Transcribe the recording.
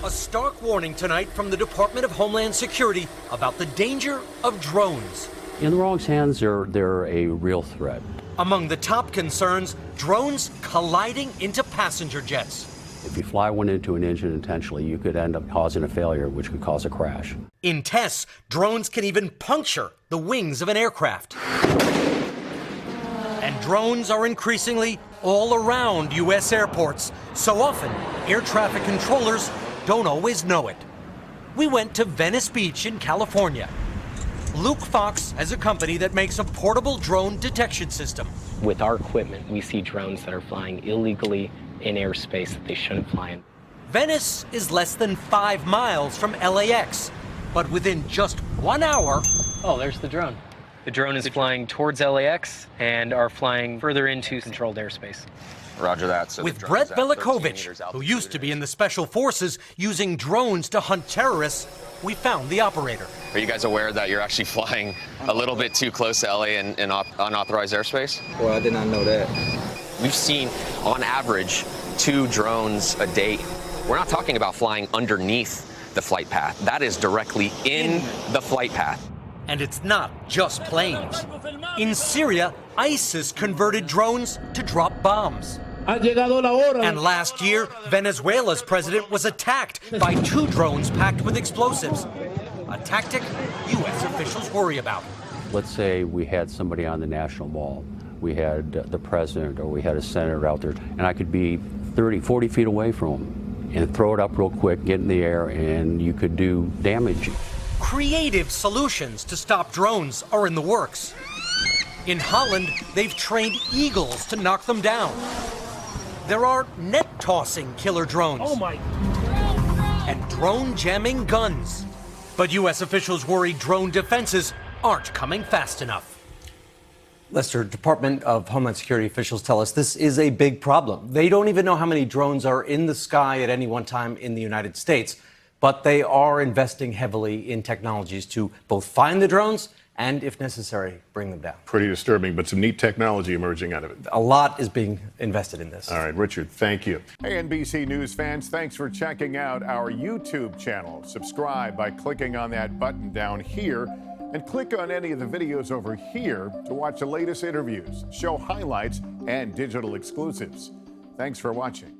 A stark warning tonight from the Department of Homeland Security about the danger of drones. In the wrong hands, they're a real threat. Among the top concerns, drones colliding into passenger jets. If you fly one into an engine intentionally, you could end up causing a failure, which could cause a crash. In tests, drones can even puncture the wings of an aircraft. And drones are increasingly all around U.S. airports. So often, air traffic controllers don't always know it. We went to Venice Beach in California. Luke Fox has a company that makes a portable drone detection system. With our equipment, we see drones that are flying illegally in airspace that they shouldn't fly in. Venice is less than 5 miles from LAX, but within just 1 hour... Oh, there's the drone. The drone is flying towards LAX and are flying further into controlled airspace. Roger that. So with Brett Velikovich, who used to be in the Special Forces using drones to hunt terrorists, we found the operator. Are you guys aware that you're actually flying a little bit too close to LA in unauthorized airspace? Well, I did not know that. We've seen, on average, 2 drones a day. We're not talking about flying underneath the flight path. That is directly in the flight path. And it's not just planes. In Syria, ISIS converted drones to drop bombs. And last year, Venezuela's president was attacked by 2 drones packed with explosives. A tactic U.S. officials worry about. Let's say we had somebody on the National Mall. We had the president or we had a senator out there, and I could be 30, 40 feet away from him and throw it up real quick, get in the air, and you could do damage. Creative solutions to stop drones are in the works. In Holland, they've trained eagles to knock them down. There are net-tossing killer drones. Oh my! And drone-jamming guns. But U.S. officials worry drone defenses aren't coming fast enough. Lester, Department of Homeland Security officials tell us this is a big problem. They don't even know how many drones are in the sky at any one time in the United States, but they are investing heavily in technologies to both find the drones and, if necessary, bring them down. Pretty disturbing, but some neat technology emerging out of it. A lot is being invested in this. All right, Richard, thank you. Hey, NBC News fans, thanks for checking out our YouTube channel. Subscribe by clicking on that button down here and click on any of the videos over here to watch the latest interviews, show highlights, and digital exclusives. Thanks for watching.